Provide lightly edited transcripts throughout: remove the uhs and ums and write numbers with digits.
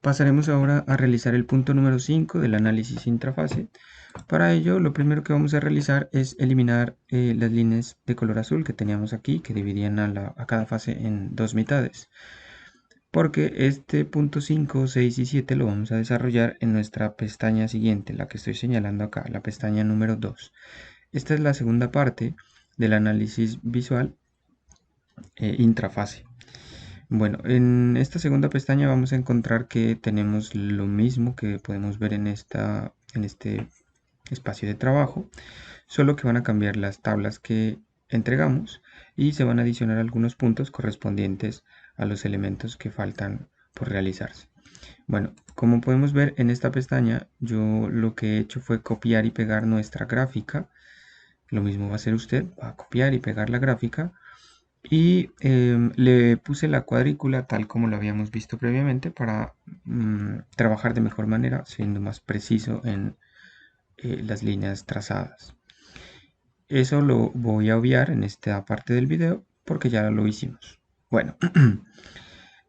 Pasaremos ahora a realizar el punto número 5 del análisis intrafase. Para ello, lo primero que vamos a realizar es eliminar las líneas de color azul que teníamos aquí, que dividían a cada fase en dos mitades. Porque este punto 5, 6 y 7 lo vamos a desarrollar en nuestra pestaña siguiente, la que estoy señalando acá, la pestaña número 2. Esta es la segunda parte del análisis visual intrafase. Bueno, en esta segunda pestaña vamos a encontrar que tenemos lo mismo que podemos ver en este espacio de trabajo, solo que van a cambiar las tablas que entregamos y se van a adicionar algunos puntos correspondientes a los elementos que faltan por realizarse. Bueno, como podemos ver en esta pestaña, yo lo que he hecho fue copiar y pegar nuestra gráfica. Lo mismo va a hacer usted, va a copiar y pegar la gráfica y le puse la cuadrícula tal como lo habíamos visto previamente para trabajar de mejor manera, siendo más preciso en las líneas trazadas. Eso lo voy a obviar en esta parte del video porque ya lo hicimos. Bueno,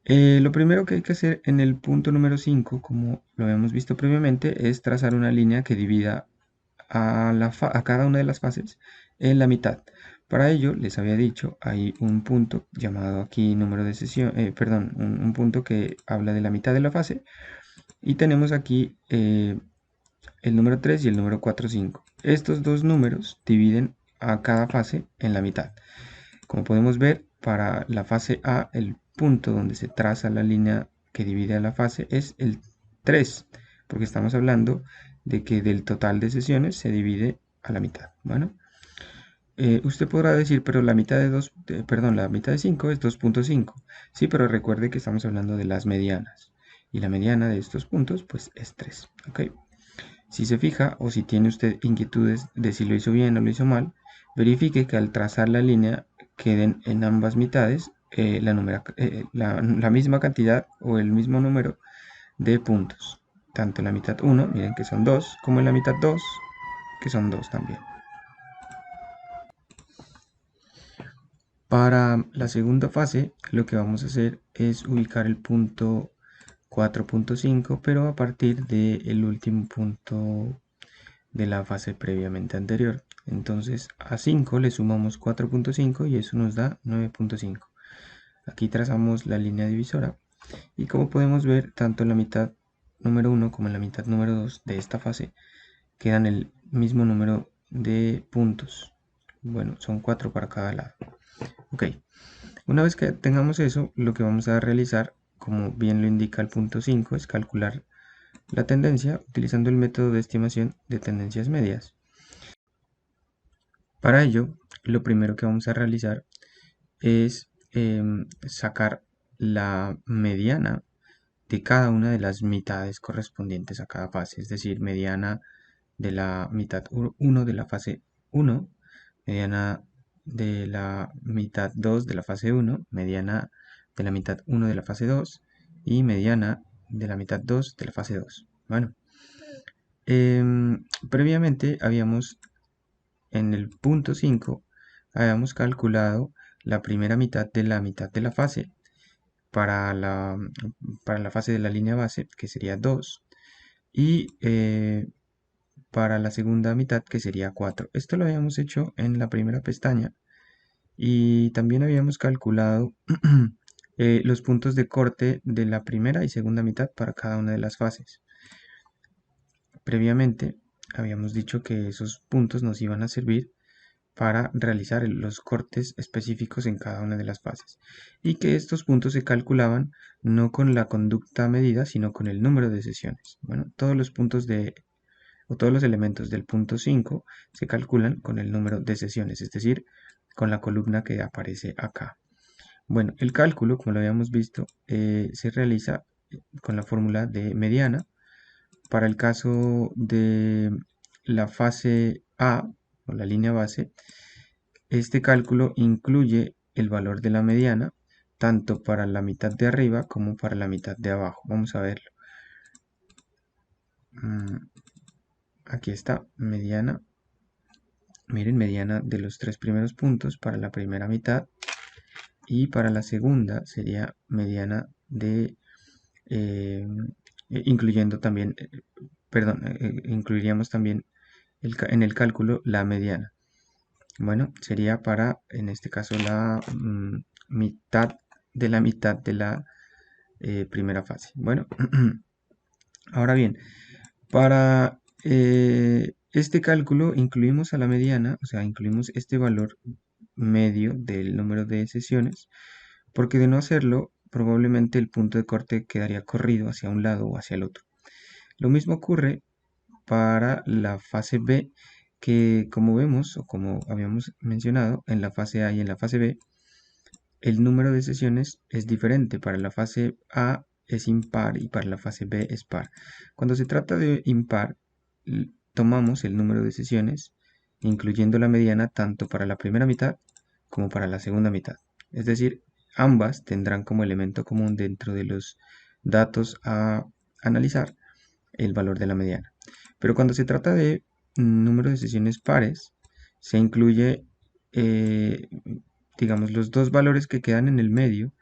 lo primero que hay que hacer en el punto número 5, como lo habíamos visto previamente, es trazar una línea que divida a cada una de las fases en la mitad. Para ello, les había dicho, hay un punto llamado aquí número de sesión, perdón, un punto que habla de la mitad de la fase. Y tenemos aquí el número 3 y el número 4, 5. Estos dos números dividen a cada fase en la mitad. Como podemos ver, para la fase A, el punto donde se traza la línea que divide a la fase es el 3, porque estamos hablando de que del total de sesiones se divide a la mitad. Bueno, usted podrá decir, pero la mitad de 2, perdón, la mitad de 5 es 2.5. Sí, pero recuerde que estamos hablando de las medianas. Y la mediana de estos puntos, pues es 3. ¿Ok? Si se fija o si tiene usted inquietudes de si lo hizo bien o lo hizo mal, verifique que al trazar la línea queden en ambas mitades la misma cantidad o el mismo número de puntos. Tanto en la mitad 1, miren que son 2, como en la mitad 2, que son 2 también. Para la segunda fase, lo que vamos a hacer es ubicar el punto 4.5, pero a partir del último punto de la fase previamente anterior. Entonces a 5 le sumamos 4.5 y eso nos da 9.5. Aquí trazamos la línea divisora y como podemos ver, tanto en la mitad número 1 como en la mitad número 2 de esta fase quedan el mismo número de puntos. Bueno, son 4 para cada lado. Ok, una vez que tengamos eso, lo que vamos a realizar, como bien lo indica el punto 5, es calcular la tendencia utilizando el método de estimación de tendencias medias. Para ello, lo primero que vamos a realizar es sacar la mediana de cada una de las mitades correspondientes a cada fase, es decir, mediana de la mitad 1 de la fase 1, mediana de la mitad 2 de la fase 1, mediana de la mitad 1 de la fase 2 y mediana de la mitad 2 de la fase 2. Bueno, previamente habíamos en el punto 5 habíamos calculado la primera mitad de la fase para la fase de la línea base, que sería 2, y para la segunda mitad, que sería 4. Esto lo habíamos hecho en la primera pestaña y también habíamos calculado los puntos de corte de la primera y segunda mitad para cada una de las fases. Previamente habíamos dicho que esos puntos nos iban a servir para realizar los cortes específicos en cada una de las fases y que estos puntos se calculaban no con la conducta medida sino con el número de sesiones. Bueno, todos los puntos o todos los elementos del punto 5 se calculan con el número de sesiones, es decir, con la columna que aparece acá. Bueno, el cálculo, como lo habíamos visto, se realiza con la fórmula de mediana. Para el caso de la fase A o la línea base, este cálculo incluye el valor de la mediana tanto para la mitad de arriba como para la mitad de abajo. Vamos a verlo. Aquí está, mediana. Miren, mediana de los tres primeros puntos para la primera mitad y para la segunda sería mediana de incluyendo también, perdón, incluiríamos también en el cálculo la mediana. Bueno, sería para, en este caso, la mitad de la primera fase. Bueno, ahora bien, para este cálculo incluimos a la mediana, o sea, incluimos este valor medio del número de sesiones, porque de no hacerlo, probablemente el punto de corte quedaría corrido hacia un lado o hacia el otro. Lo mismo ocurre para la fase B, que como vemos o como habíamos mencionado, en la fase A y en la fase B, el número de sesiones es diferente. Para la fase A es impar y para la fase B es par. Cuando se trata de impar, tomamos el número de sesiones, incluyendo la mediana, tanto para la primera mitad como para la segunda mitad. Es decir, ambas tendrán como elemento común dentro de los datos a analizar el valor de la mediana. Pero cuando se trata de número de sesiones pares, se incluye, digamos, los dos valores que quedan en el medio,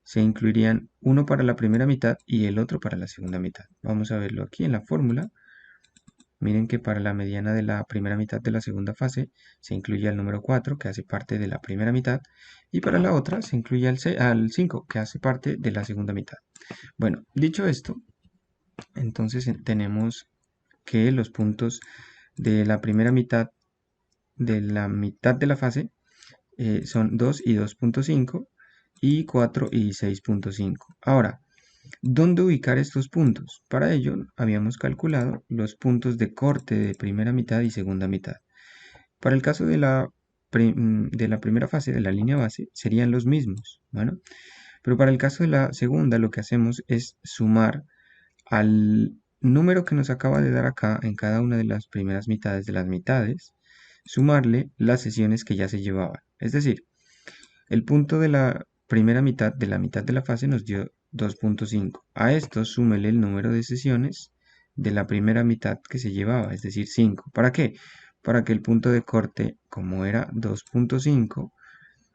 se incluirían uno para la primera mitad y el otro para la segunda mitad. Vamos a verlo aquí en la fórmula. Miren que para la mediana de la primera mitad de la segunda fase se incluye el número 4, que hace parte de la primera mitad, y para la otra se incluye al 5, que hace parte de la segunda mitad. Bueno, dicho esto, entonces tenemos que los puntos de la primera mitad de la fase son 2 y 2.5 y 4 y 6.5. Ahora, ¿dónde ubicar estos puntos? Para ello habíamos calculado los puntos de corte de primera mitad y segunda mitad. Para el caso de la primera fase de la línea base serían los mismos, bueno, pero para el caso de la segunda lo que hacemos es sumar al número que nos acaba de dar acá en cada una de las primeras mitades de las mitades, sumarle las sesiones que ya se llevaban. Es decir, el punto de la primera mitad de la fase nos dio 2.5. A esto súmele el número de sesiones de la primera mitad que se llevaba, es decir, 5. ¿Para qué? Para que el punto de corte, como era 2.5,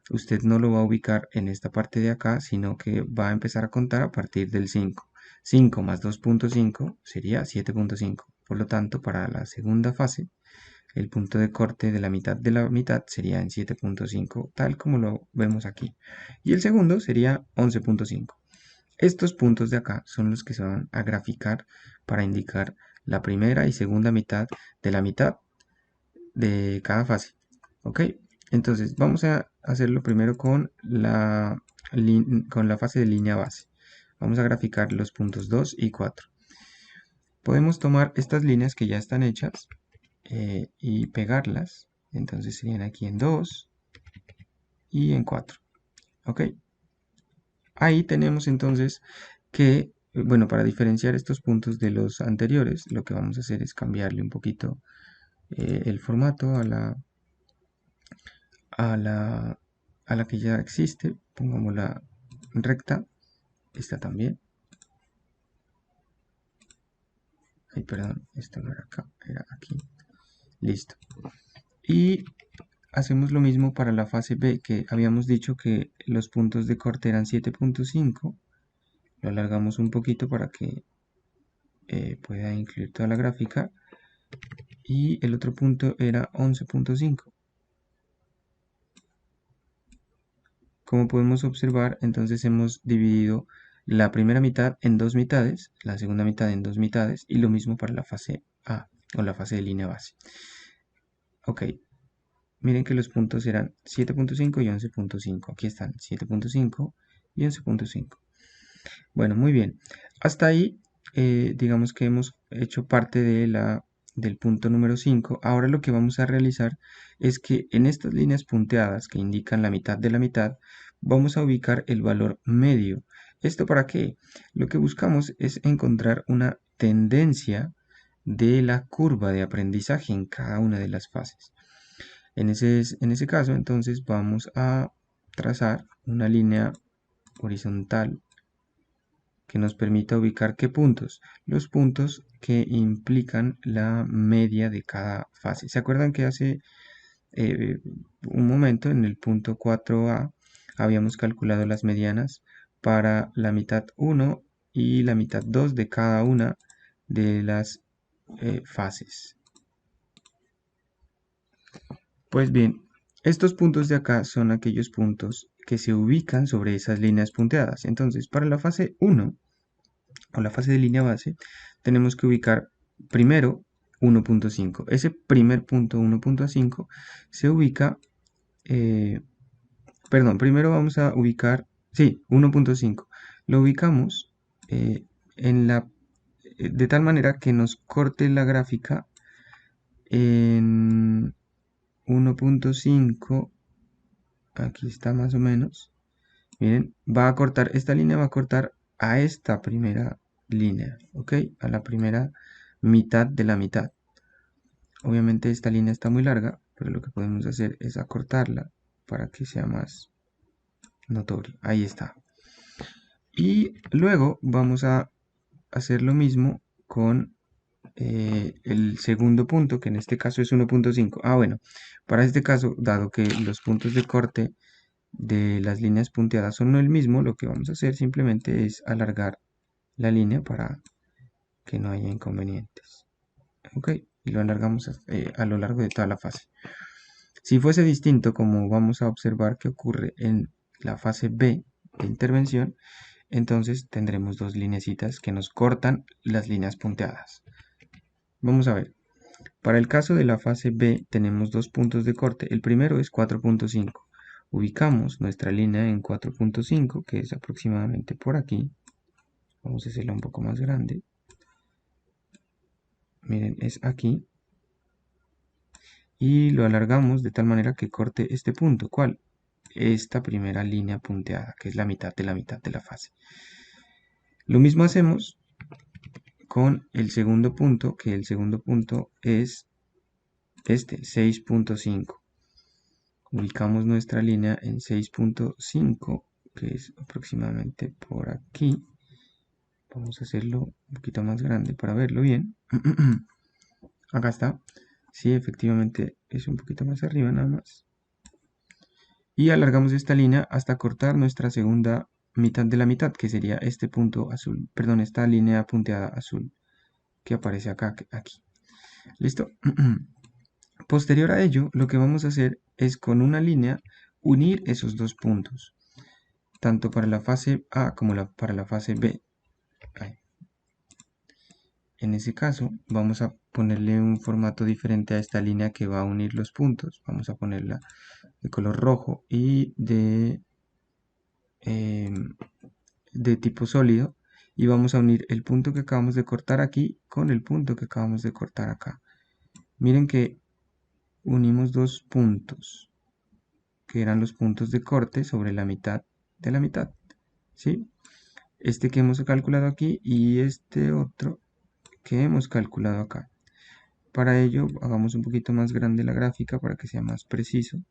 usted no lo va a ubicar en esta parte de acá, sino que va a empezar a contar a partir del 5. 5 más 2.5 sería 7.5. Por lo tanto, para la segunda fase, el punto de corte de la mitad sería en 7.5, tal como lo vemos aquí. Y el segundo sería 11.5. Estos puntos de acá son los que se van a graficar para indicar la primera y segunda mitad de la mitad de cada fase. ¿Ok? Entonces vamos a hacerlo primero con la fase de línea base. Vamos a graficar los puntos 2 y 4. Podemos tomar estas líneas que ya están hechas y pegarlas. Entonces serían aquí en 2 y en 4. ¿Ok? Ahí tenemos entonces que, bueno, para diferenciar estos puntos de los anteriores, lo que vamos a hacer es cambiarle un poquito el formato a la, a la que ya existe. Pongámosla recta. Esta también. Ay, perdón, esto no era acá, era aquí. Listo. Y hacemos lo mismo para la fase B, que habíamos dicho que los puntos de corte eran 7.5. Lo alargamos un poquito para que pueda incluir toda la gráfica. Y el otro punto era 11.5. Como podemos observar, entonces hemos dividido la primera mitad en dos mitades, la segunda mitad en dos mitades, y lo mismo para la fase A, o la fase de línea base. Ok, miren que los puntos eran 7.5 y 11.5. Aquí están 7.5 y 11.5. Bueno, muy bien. Hasta ahí, digamos que hemos hecho parte del punto número 5. Ahora lo que vamos a realizar es que en estas líneas punteadas que indican la mitad de la mitad, vamos a ubicar el valor medio. ¿Esto para qué? Lo que buscamos es encontrar una tendencia de la curva de aprendizaje en cada una de las fases. En ese caso, entonces, vamos a trazar una línea horizontal que nos permita ubicar qué puntos. Los puntos que implican la media de cada fase. ¿Se acuerdan que hace un momento en el punto 4A habíamos calculado las medianas para la mitad 1 y la mitad 2 de cada una de las fases. Pues bien, estos puntos de acá son aquellos puntos que se ubican sobre esas líneas punteadas. Entonces, para la fase 1 o la fase de línea base, tenemos que ubicar primero 1.5. Ese primer punto 1.5 se ubica, perdón, primero vamos a ubicar, sí, 1.5. Lo ubicamos en de tal manera que nos corte la gráfica en 1.5. Aquí está más o menos. Miren, va a cortar, esta línea va a cortar a esta primera línea, ¿ok? A la primera mitad de la mitad. Obviamente esta línea está muy larga, pero lo que podemos hacer es acortarla para que sea más notorio. Ahí está. Y luego vamos a hacer lo mismo con el segundo punto, que en este caso es 1.5. Ah, bueno, para este caso, dado que los puntos de corte de las líneas punteadas son el mismo, lo que vamos a hacer simplemente es alargar la línea para que no haya inconvenientes. Ok, y lo alargamos a lo largo de toda la fase. Si fuese distinto, como vamos a observar que ocurre en la fase B de intervención, entonces tendremos dos lineecitas que nos cortan las líneas punteadas. Vamos a ver. Para el caso de la fase B tenemos dos puntos de corte. El primero es 4.5. Ubicamos nuestra línea en 4.5, que es aproximadamente por aquí. Vamos a hacerla un poco más grande. Miren, es aquí. Y lo alargamos de tal manera que corte este punto. ¿Cuál? Esta primera línea punteada, que es la mitad de la fase. Lo mismo hacemos con el segundo punto, que el segundo punto es este, 6.5. Ubicamos nuestra línea en 6.5, que es aproximadamente por aquí. Vamos a hacerlo un poquito más grande para verlo bien. Acá está. Sí, efectivamente es un poquito más arriba nada más. Y alargamos esta línea hasta cortar nuestra segunda mitad de la mitad, que sería este punto azul, perdón, esta línea punteada azul que aparece acá, aquí. ¿Listo? Posterior a ello, lo que vamos a hacer es con una línea unir esos dos puntos, tanto para la fase A como para la fase B. Ahí. En ese caso, vamos a ponerle un formato diferente a esta línea que va a unir los puntos. Vamos a ponerla de color rojo y de tipo sólido. Y vamos a unir el punto que acabamos de cortar aquí con el punto que acabamos de cortar acá. Miren que unimos dos puntos, que eran los puntos de corte sobre la mitad de la mitad. ¿Sí? Este que hemos calculado aquí y este otro que hemos calculado acá. Para ello, hagamos un poquito más grande la gráfica para que sea más preciso.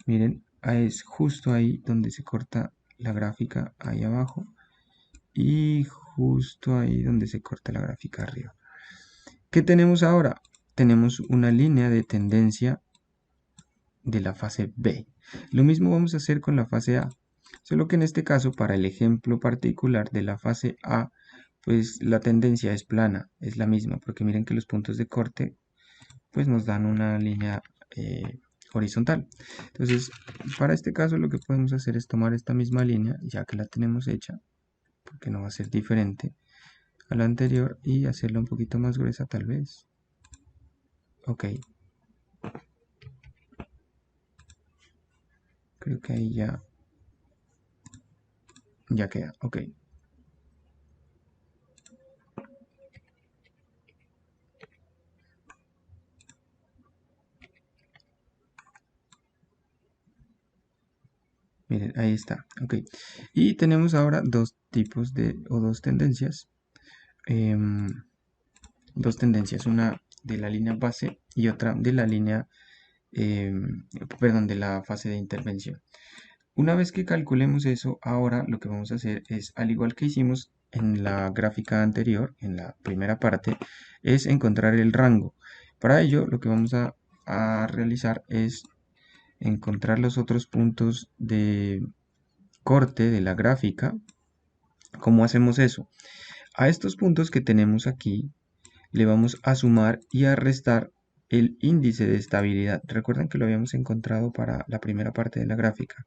Miren, es justo ahí donde se corta la gráfica, ahí abajo. Y justo ahí donde se corta la gráfica arriba. ¿Qué tenemos ahora? Tenemos una línea de tendencia de la fase B. Lo mismo vamos a hacer con la fase A. Solo que en este caso, para el ejemplo particular de la fase A, pues la tendencia es plana, es la misma, porque miren que los puntos de corte pues nos dan una línea horizontal. Entonces, para este caso lo que podemos hacer es tomar esta misma línea, ya que la tenemos hecha, porque no va a ser diferente a la anterior, y hacerla un poquito más gruesa tal vez. Ok. Creo que ahí ya queda. Ok. Miren, ahí está. Ok. Y tenemos ahora dos tipos o dos tendencias. Dos tendencias. Una de la línea base y otra de la línea, perdón, de la fase de intervención. Una vez que calculemos eso, ahora lo que vamos a hacer es, al igual que hicimos en la gráfica anterior, en la primera parte, es encontrar el rango. Para ello, lo que vamos a realizar es encontrar los otros puntos de corte de la gráfica ¿Cómo hacemos eso? A estos puntos que tenemos aquí le vamos a sumar y a restar el índice de estabilidad. Recuerden que lo habíamos encontrado para la primera parte de la gráfica.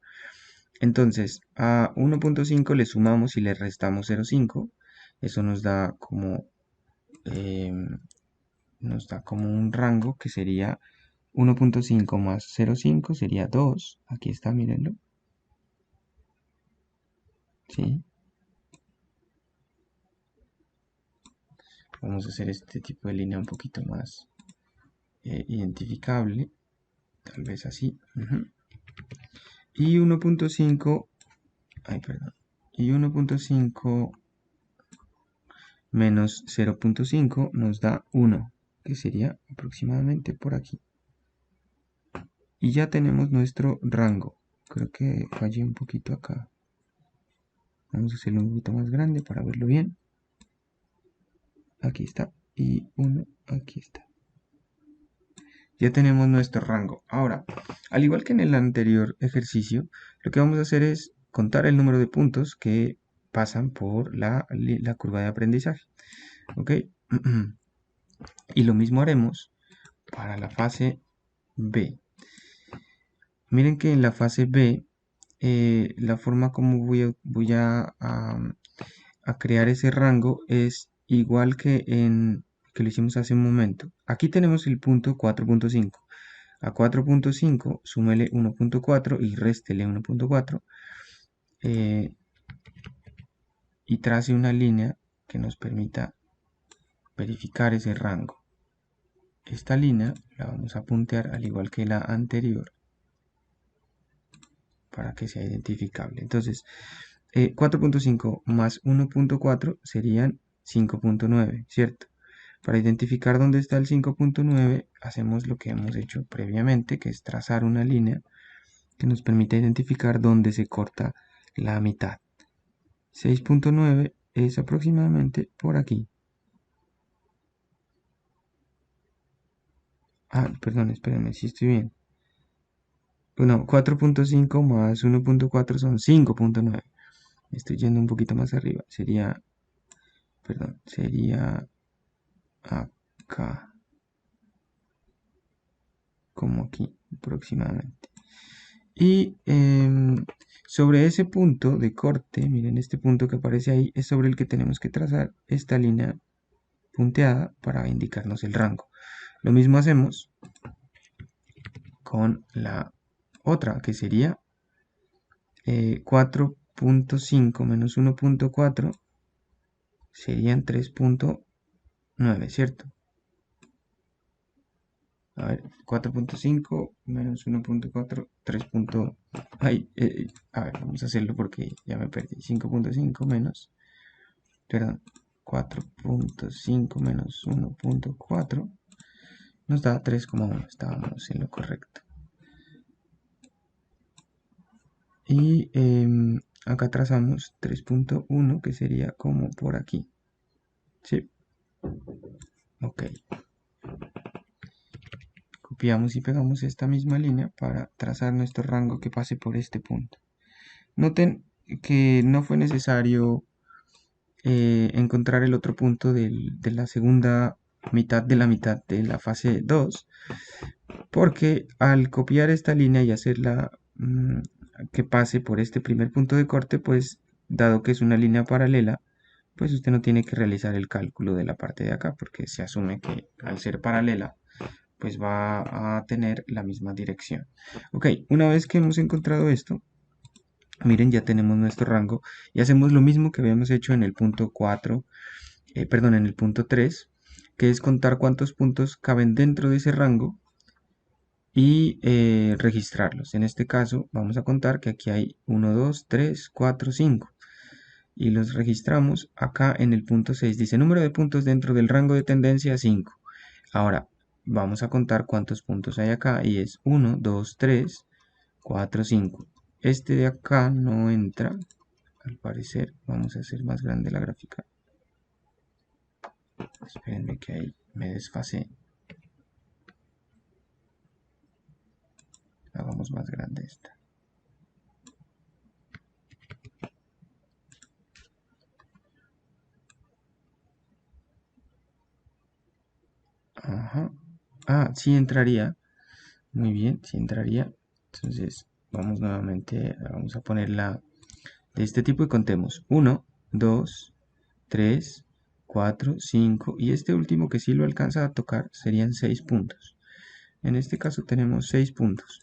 Entonces, a 1.5 le sumamos y le restamos 0.5. Eso nos da como un rango que sería 1.5 más 0.5 sería 2. Aquí está, mírenlo. ¿Sí? Vamos a hacer este tipo de línea un poquito más identificable. Tal vez así. Y 1.5, ay, perdón. Y 1.5 menos 0.5 nos da 1, que sería aproximadamente por aquí. Y ya tenemos nuestro rango. Creo que fallé un poquito acá. Vamos a hacerlo un poquito más grande para verlo bien. Aquí está. Y 1, aquí está. Ya tenemos nuestro rango. Ahora, al igual que en el anterior ejercicio, lo que vamos a hacer es contar el número de puntos que pasan por la curva de aprendizaje. ¿Ok? Y lo mismo haremos para la fase B. Miren que en la fase B, la forma como a crear ese rango es igual que lo hicimos hace un momento. Aquí tenemos el punto 4.5. A 4.5 súmele 1.4 y réstele 1.4 y trace una línea que nos permita verificar ese rango. Esta línea la vamos a puntear al igual que la anterior para que sea identificable. Entonces, 4.5 más 1.4 serían 5.9, ¿cierto? Para identificar dónde está el 5.9, hacemos lo que hemos hecho previamente, que es trazar una línea que nos permite identificar dónde se corta la mitad. 6.9 es aproximadamente por aquí. Ah, perdón, espérenme, si estoy bien. No, 4.5 más 1.4 son 5.9. Estoy yendo un poquito más arriba. Sería acá, como aquí aproximadamente. Y sobre ese punto de corte, miren este punto que aparece ahí, es sobre el que tenemos que trazar esta línea punteada para indicarnos el rango. Lo mismo hacemos con la otra, que sería 4.5 menos 1.4 serían 3.9, ¿cierto? A ver, 4.5 menos 1.4, 3. Ay, a ver, vamos a hacerlo porque ya me perdí. 5.5 menos, perdón, 4.5 menos 1.4 nos da 3,1. Estábamos en lo correcto. Y acá trazamos 3.1 que sería como por aquí. ¿Sí? Ok. Copiamos y pegamos esta misma línea para trazar nuestro rango que pase por este punto. Noten que no fue necesario encontrar el otro punto de la segunda mitad de la fase 2, porque al copiar esta línea y hacerla que pase por este primer punto de corte, pues dado que es una línea paralela, pues usted no tiene que realizar el cálculo de la parte de acá, porque se asume que al ser paralela, pues va a tener la misma dirección. Ok, una vez que hemos encontrado esto, miren, ya tenemos nuestro rango y hacemos lo mismo que habíamos hecho en el punto 4, perdón, en el punto 3, que es contar cuántos puntos caben dentro de ese rango y registrarlos. En este caso vamos a contar que aquí hay 1, 2, 3, 4, 5 y los registramos acá en el punto 6. Dice número de puntos dentro del rango de tendencia 5. Ahora vamos a contar cuántos puntos hay acá y es 1, 2, 3, 4, 5. Este de acá no entra, al parecer. Vamos a hacer más grande la gráfica. Espérenme que ahí me desfasé. Hagamos más grande esta. Ajá. Ah, sí entraría. Muy bien, sí entraría. Entonces, vamos nuevamente, vamos a ponerla de este tipo y contemos. 1, 2, 3, 4, 5 y este último que sí lo alcanza a tocar serían 6 puntos. En este caso tenemos 6 puntos.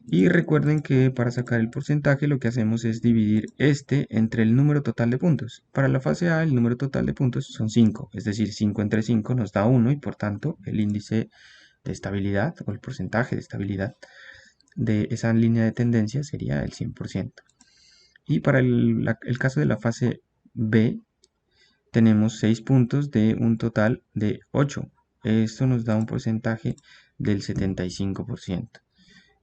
Y recuerden que para sacar el porcentaje lo que hacemos es dividir este entre el número total de puntos. Para la fase A el número total de puntos son 5, es decir, 5 entre 5 nos da 1 y por tanto el índice de estabilidad o el porcentaje de estabilidad de esa línea de tendencia sería el 100%. Y para el caso de la fase B tenemos 6 puntos de un total de 8. Esto nos da un porcentaje del 75%,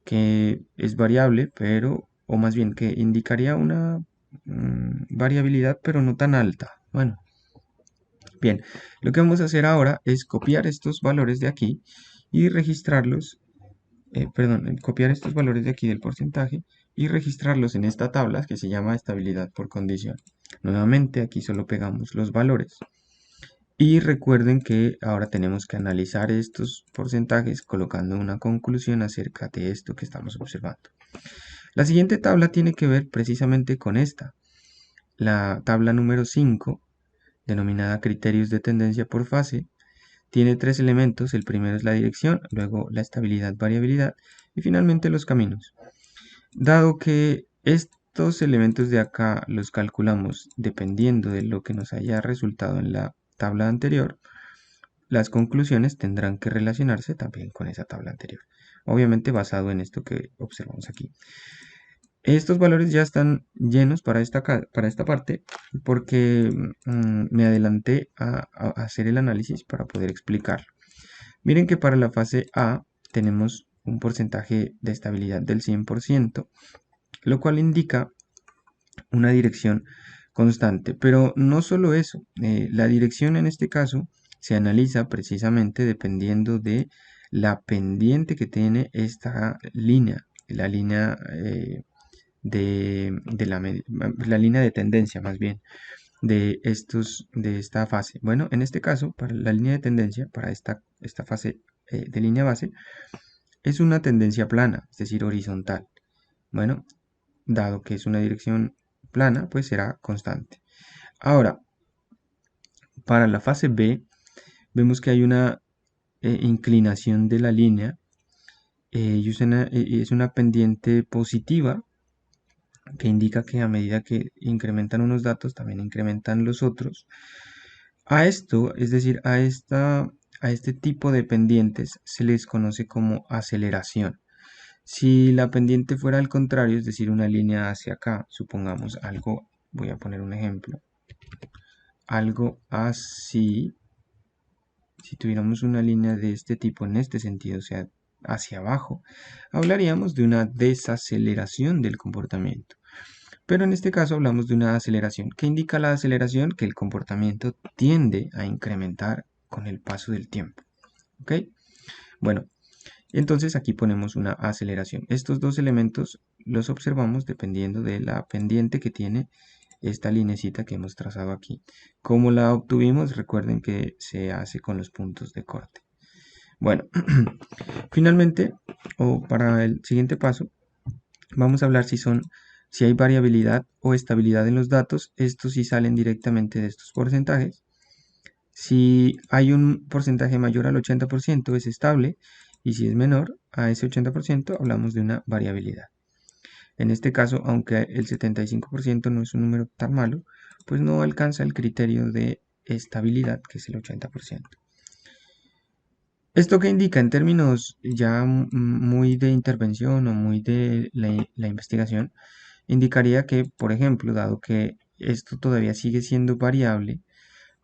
que es variable, pero, o más bien que indicaría una variabilidad, pero no tan alta. Bueno, bien, lo que vamos a hacer ahora es copiar estos valores de aquí y registrarlos, perdón, copiar estos valores de aquí del porcentaje y registrarlos en esta tabla que se llama estabilidad por condición. Nuevamente aquí solo pegamos los valores. Y recuerden que ahora tenemos que analizar estos porcentajes colocando una conclusión acerca de esto que estamos observando. La siguiente tabla tiene que ver precisamente con esta, la tabla número 5, denominada criterios de tendencia por fase. Tiene 3 elementos, el primero es la dirección, luego la estabilidad, variabilidad y finalmente los caminos. Dado que estos elementos de acá los calculamos dependiendo de lo que nos haya resultado en la tabla anterior, las conclusiones tendrán que relacionarse también con esa tabla anterior, obviamente basado en esto que observamos aquí. Estos valores ya están llenos para esta parte porque me adelanté a hacer el análisis para poder explicarlo. Miren que para la fase A tenemos un porcentaje de estabilidad del 100%, lo cual indica una dirección constante. Pero no solo eso, la dirección en este caso se analiza precisamente dependiendo de la pendiente que tiene esta línea, la línea la línea de tendencia más bien de esta fase. Bueno, en este caso, para la línea de tendencia, para esta fase de línea base, es una tendencia plana, es decir, horizontal. Bueno, dado que es una dirección plana, pues será constante. Ahora, para la fase B, vemos que hay una inclinación de la línea y es una pendiente positiva que indica que a medida que incrementan unos datos, también incrementan los otros. A esto, es decir, a este tipo de pendientes se les conoce como aceleración. Si la pendiente fuera al contrario, es decir, una línea hacia acá, supongamos algo, voy a poner un ejemplo, algo así, si tuviéramos una línea de este tipo en este sentido, o sea, hacia abajo, hablaríamos de una desaceleración del comportamiento. Pero en este caso hablamos de una aceleración. ¿Qué indica la aceleración? Que el comportamiento tiende a incrementar con el paso del tiempo. ¿Ok? Bueno, entonces aquí ponemos una aceleración. Estos dos elementos los observamos dependiendo de la pendiente que tiene esta linecita que hemos trazado aquí. ¿Cómo la obtuvimos? Recuerden que se hace con los puntos de corte. Bueno, finalmente, o para el siguiente paso, vamos a hablar si hay variabilidad o estabilidad en los datos. Estos sí salen directamente de estos porcentajes. Si hay un porcentaje mayor al 80% es estable y si es menor a ese 80% hablamos de una variabilidad. En este caso, aunque el 75% no es un número tan malo, pues no alcanza el criterio de estabilidad que es el 80%. ¿Esto qué indica en términos ya muy de intervención o muy de la investigación? Indicaría que, por ejemplo, dado que esto todavía sigue siendo variable,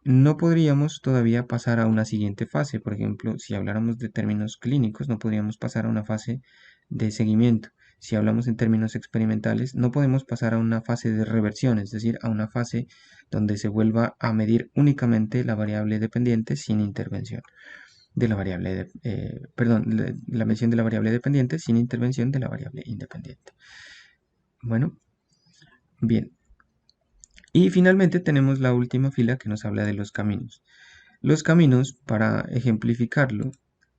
no podríamos todavía pasar a una siguiente fase. Por ejemplo, si habláramos de términos clínicos, no podríamos pasar a una fase de seguimiento. Si hablamos en términos experimentales, no podemos pasar a una fase de reversión, es decir, a una fase donde se vuelva a medir únicamente la variable dependiente sin intervención de la variable, la medición de la variable dependiente sin intervención de la variable independiente. Bueno, bien. Y finalmente tenemos la última fila que nos habla de los caminos. Los caminos, para ejemplificarlo,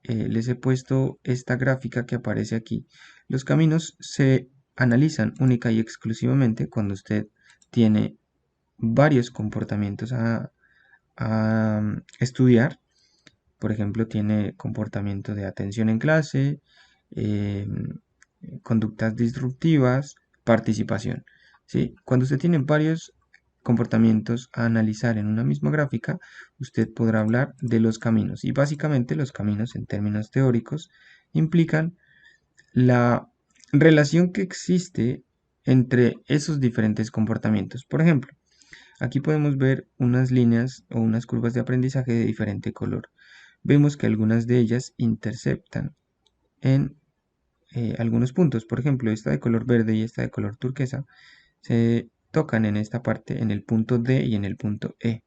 les he puesto esta gráfica que aparece aquí. Los caminos se analizan única y exclusivamente cuando usted tiene varios comportamientos a estudiar. Por ejemplo, tiene comportamiento de atención en clase, eh, conductas disruptivas, participación. ¿Sí? Cuando usted tiene varios comportamientos a analizar en una misma gráfica, usted podrá hablar de los caminos. Y básicamente los caminos en términos teóricos implican la relación que existe entre esos diferentes comportamientos. Por ejemplo, aquí podemos ver unas líneas o unas curvas de aprendizaje de diferente color. Vemos que algunas de ellas interceptan en algunos puntos. Por ejemplo, esta de color verde y esta de color turquesa se tocan en esta parte, en el punto D y en el punto E.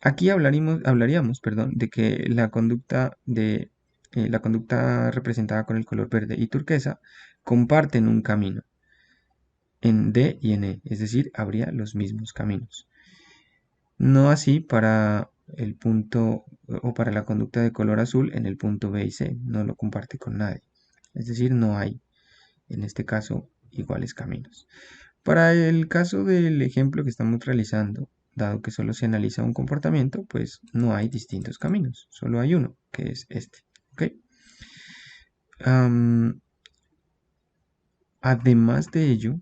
Aquí hablaríamos, perdón, de que la conducta representada con el color verde y turquesa comparten un camino en D y en E, es decir, habría los mismos caminos. No así para el punto o para la conducta de color azul en el punto B y C, no lo comparte con nadie. Es decir, no hay, en este caso, iguales caminos. Para el caso del ejemplo que estamos realizando, dado que solo se analiza un comportamiento, pues no hay distintos caminos, solo hay uno, que es este. ¿Ok? Además de ello,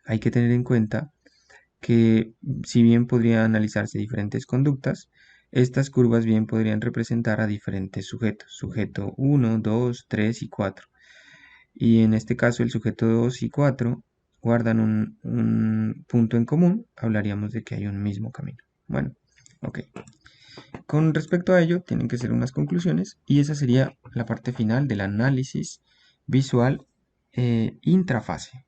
hay que tener en cuenta que si bien podrían analizarse diferentes conductas, estas curvas bien podrían representar a diferentes sujetos, sujeto 1, 2, 3 y 4. Y en este caso el sujeto 2 y 4 guardan un punto en común, hablaríamos de que hay un mismo camino. Bueno, ok. Con respecto a ello, tienen que ser unas conclusiones y esa sería la parte final del análisis visual intrafase.